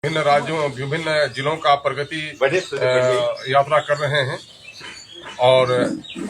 विभिन्न राज्यों विभिन्न जिलों का प्रगति यात्रा कर रहे हैं और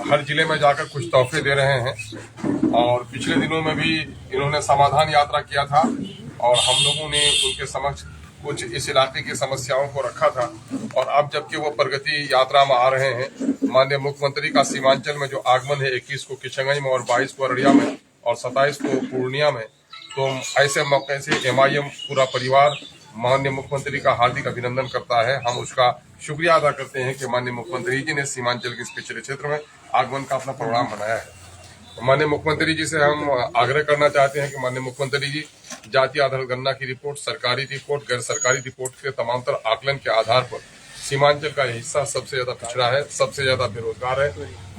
हर जिले में जाकर कुछ तोहफे दे रहे हैं। और पिछले दिनों में भी इन्होंने समाधान यात्रा किया था और हम लोगों ने उनके समक्ष कुछ इस इलाके की समस्याओं को रखा था। और अब जबकि वो प्रगति यात्रा में आ रहे हैं, माननीय मुख्यमंत्री का सीमांचल में जो आगमन है 21 को किशनगंज में और 22 को अररिया में और 27 को पूर्णिया में, तो ऐसे मौके से MIM पूरा परिवार माननीय मुख्यमंत्री का हार्दिक अभिनंदन करता है। हम उसका शुक्रिया अदा करते हैं कि माननीय मुख्यमंत्री जी ने सीमांचल के इस पिछड़े क्षेत्र में आगमन का अपना प्रोग्राम बनाया है। माननीय मुख्यमंत्री जी से हम आग्रह करना चाहते हैं कि माननीय मुख्यमंत्री जी जाति आधारित गणना की रिपोर्ट, सरकारी रिपोर्ट, गैर सरकारी रिपोर्ट के तमाम तरह आकलन के आधार पर सीमांचल का हिस्सा सबसे ज्यादा पिछड़ा है, सबसे ज्यादा बेरोजगार है,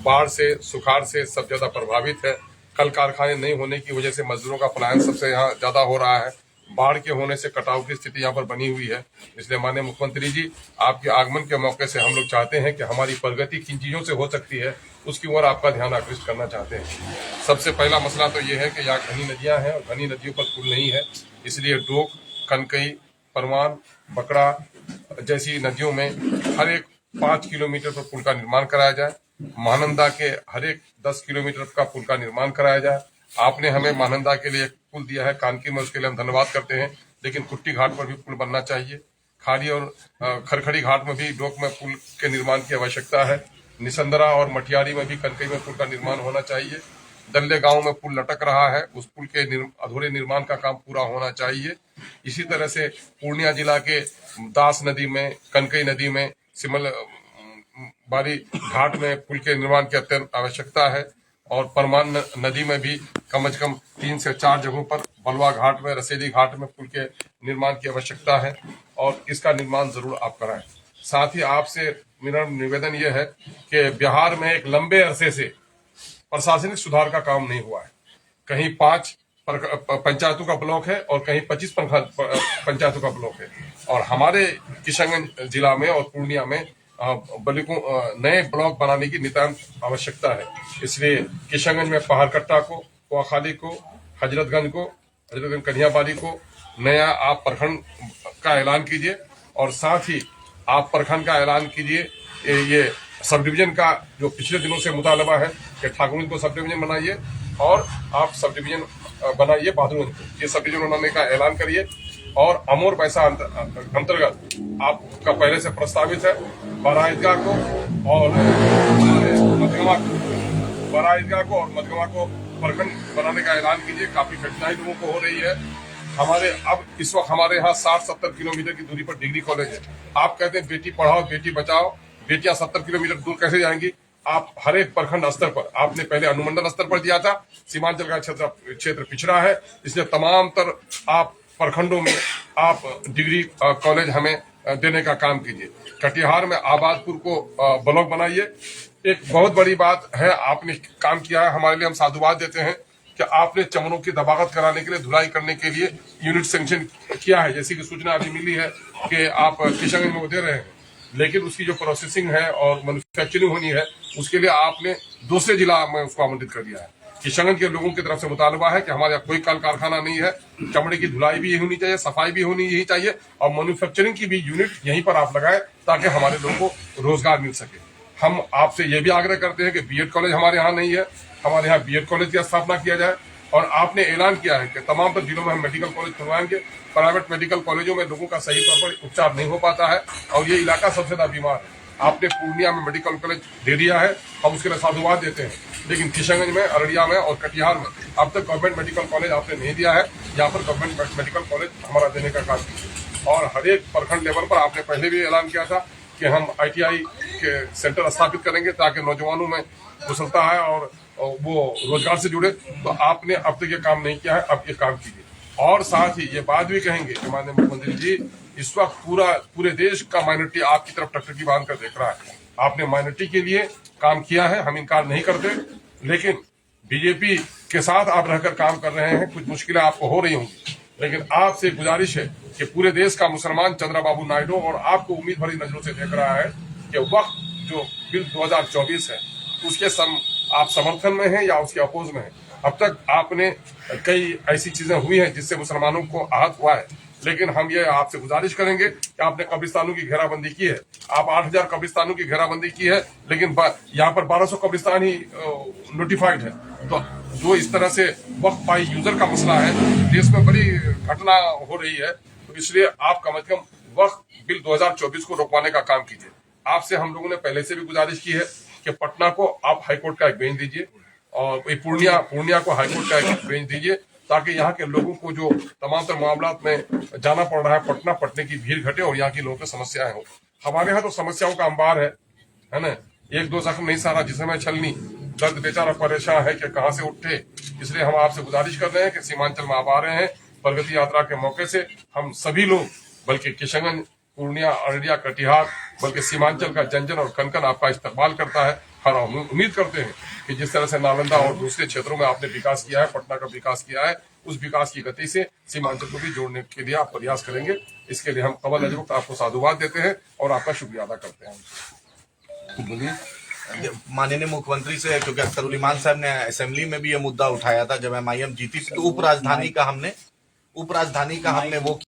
बाढ़ से सुखाड़ से सबसे ज्यादा प्रभावित है, कल कारखाने नहीं होने की वजह से मजदूरों का पलायन सबसे यहाँ ज्यादा हो रहा है, बाढ़ के होने से कटाव की स्थिति यहाँ पर बनी हुई है। इसलिए माननीय मुख्यमंत्री जी, आपके आगमन के मौके से हम लोग चाहते हैं कि हमारी प्रगति किन चीजों से हो सकती है उसकी ओर आपका ध्यान आकृष्ट करना चाहते हैं। सबसे पहला मसला तो ये है कि यहाँ घनी नदियां हैं और घनी नदियों पर पुल नहीं है, इसलिए डोक, कनकई, परमान, बकड़ा जैसी नदियों में हर एक 5 किलोमीटर पर पुल का निर्माण कराया जाए। महानंदा के हर एक 10 किलोमीटर का पुल का निर्माण कराया जाए। आपने हमें महानंदा के लिए एक पुल दिया है कानकी में, उसके लिए हम धन्यवाद करते हैं, लेकिन कुट्टी घाट पर भी पुल बनना चाहिए। खाड़ी और खरखड़ी घाट में भी डोक में पुल के निर्माण की आवश्यकता है। निसंदरा और मटियारी में भी कनकई में पुल का निर्माण होना चाहिए। दल्ले गांव में पुल लटक रहा है, उस पुल के अधूरे निर्माण का काम पूरा होना चाहिए। इसी तरह से पूर्णिया जिला के दास नदी में, कनकई नदी में, सिमल बारी घाट में पुल के निर्माण की अत्यंत आवश्यकता है। और परमान नदी में भी कम से कम 3 से 4 जगहों पर बलवा घाट में, रसेली घाट में पुल के निर्माण की आवश्यकता है और इसका निर्माण जरूर आप कराएं। साथ ही आपसे मेरा निवेदन यह है कि बिहार में एक लंबे अरसे से प्रशासनिक सुधार का काम नहीं हुआ है। कहीं 5 पंचायतों का ब्लॉक है और कहीं 25 पंचायतों का ब्लॉक है। और हमारे किशनगंज जिला में और पूर्णिया में नए ब्लॉक बनाने की नितांत आवश्यकता है। इसलिए किशनगंज में पहाड़कट्टा को, कुआखाली को, हजरतगंज कन्हियाबाड़ी को नया आप प्रखंड का ऐलान कीजिए और साथ ही आप प्रखंड का ऐलान कीजिए। ये सब डिवीजन का जो पिछले दिनों से मुतालबा है कि ठाकुरगंज को सब डिवीजन बनाइए और आप सब डिवीजन बनाइए बहादुरगंज को, ये सब डिवीजन बनाने का ऐलान करिए। और अमोर पैसा अंतर्गत आपका पहले से प्रस्तावित है बड़ा ईदगाह को और मधगवा को प्रखंड बनाने का ऐलान कीजिए। काफी कठिनाई लोगों को हो रही है। अब इस वक्त हमारे यहाँ 60-70 किलोमीटर की दूरी पर डिग्री कॉलेज है। आप कहते हैं बेटी पढ़ाओ बेटी बचाओ, बेटियां 70 किलोमीटर दूर कैसे जाएंगी? आप हर एक प्रखंड स्तर पर, आपने पहले अनुमंडल स्तर पर दिया था, सीमांचल का क्षेत्र पिछड़ा है, इसलिए तमाम तरह आप प्रखंडों में आप डिग्री कॉलेज हमें देने का काम कीजिए। कटिहार में आबादपुर को ब्लॉक बनाइए। एक बहुत बड़ी बात है, आपने काम किया है, हमारे लिए हम साधुवाद देते हैं कि आपने चमनों की दबागत कराने के लिए, धुलाई करने के लिए यूनिट सैंक्शन किया है। जैसी कि सूचना अभी मिली है कि आप किशनगंज में दे रहे हैं, लेकिन उसकी जो प्रोसेसिंग है और मैन्युफैक्चरिंग होनी है उसके लिए आपने दूसरे जिला में उसको आमंत्रित कर दिया है। किशनगंज के लोगों की तरफ से मुतालबा है कि हमारे यहाँ कोई कल कारखाना नहीं है, चमड़े की धुलाई भी होनी चाहिए, सफाई भी होनी यही चाहिए और मैन्युफैक्चरिंग की भी यूनिट यहीं पर आप लगाएं ताकि हमारे लोगों को रोजगार मिल सके। हम आपसे ये भी आग्रह करते हैं कि BEd कॉलेज हमारे यहाँ नहीं है, हमारे यहाँ BEd कॉलेज की स्थापना किया जाए। और आपने ऐलान किया है कि तमाम तर जिलों में हम मेडिकल कॉलेज खुलवाएंगे। प्राइवेट मेडिकल कॉलेजों में लोगों का सही तौर पर उपचार नहीं हो पाता है और ये इलाका सबसे ज्यादा बीमार है। आपने पूर्णिया में मेडिकल कॉलेज दे दिया है, हम उसके लिए साधुवाद देते हैं, लेकिन किशनगंज में, अररिया में और कटिहार में अब तक गवर्नमेंट मेडिकल कॉलेज आपने नहीं दिया है। यहाँ पर गवर्नमेंट मेडिकल कॉलेज हमारा देने का काम कीजिए। और हर एक प्रखंड लेवल पर आपने पहले भी ऐलान किया था कि हम ITI के सेंटर स्थापित करेंगे ताकि नौजवानों में कुशलता है और वो रोजगार से जुड़े। तो आपने अब तक ये काम नहीं किया है, अब ये काम कीजिए। और साथ ही ये बात भी कहेंगे कि माननीय मुख्यमंत्री जी, इस वक्त पूरे देश का माइनॉरिटी आपकी तरफ टकटकी बांध कर देख रहा है। आपने माइनॉरिटी के लिए काम किया है, हम इनकार नहीं करते, लेकिन बीजेपी के साथ आप रहकर काम कर रहे हैं, कुछ मुश्किलें आपको हो रही होंगी, लेकिन आपसे गुजारिश है कि पूरे देश का मुसलमान चंद्रबाबू नायडू और आपको उम्मीद भरी नजरों से देख रहा है कि वक्त जो बिल 2024 है उसके आप समर्थन में हैं या उसके अपोज में हैं। अब तक आपने कई ऐसी चीजें हुई हैं जिससे मुसलमानों को आहत हुआ है, लेकिन हम ये आपसे गुजारिश करेंगे कि आपने कब्रिस्तानों की घेराबंदी की है, आप 8,000 कब्रिस्तानों की घेराबंदी की है, लेकिन यहाँ पर 1200 कब्रिस्तान ही नोटिफाइड है। तो जो इस तरह से वक्फ बाई यूजर का मसला है, देश में बड़ी घटना हो रही है, तो इसलिए आप कम से कम वक्फ बिल 2024 को रोकवाने का काम कीजिए। आपसे हम लोगों ने पहले से भी गुजारिश की है कि पटना को आप हाईकोर्ट का एक बेंच दीजिए और पूर्णिया को हाईकोर्ट का एक बेंच दीजिए, ताकि यहाँ के लोगों को जो तमाम तर मामला में जाना पड़ रहा है पटने की भीड़ घटे और यहाँ की लोगों की समस्याएं हो। हमारे यहाँ तो समस्याओं का अंबार है ना, एक दो जख्म नहीं सारा जिसमें छलनी, दर्द बेचारा परेशान है कि कहाँ से उठे। इसलिए हम आपसे गुजारिश कर रहे हैं कि सीमांचल में आप आ रहे हैं, प्रगति यात्रा के मौके से हम सभी लोग, बल्कि किशनगंज, पूर्णिया, अररिया, कटिहार, बल्कि सीमांचल का जन और कनकन आपका इस्तकबाल करता है। और हम उम्मीद करते हैं कि जिस तरह से नालंदा और दूसरे क्षेत्रों में आपने विकास किया है, पटना का विकास किया है, उस विकास की गति से सीमांचल को भी जोड़ने के लिए आप प्रयास करेंगे। इसके लिए हम कबल अजवक्त आपको साधुवाद देते हैं और आपका शुक्रिया अदा करते हैं। बोलिए। माननीय मुख्यमंत्री से, क्योंकि अख्तर उल ईमान साहब ने असेंबली में भी ये मुद्दा उठाया था जब MIM जीती थी, तो उपराजधानी का हमने वो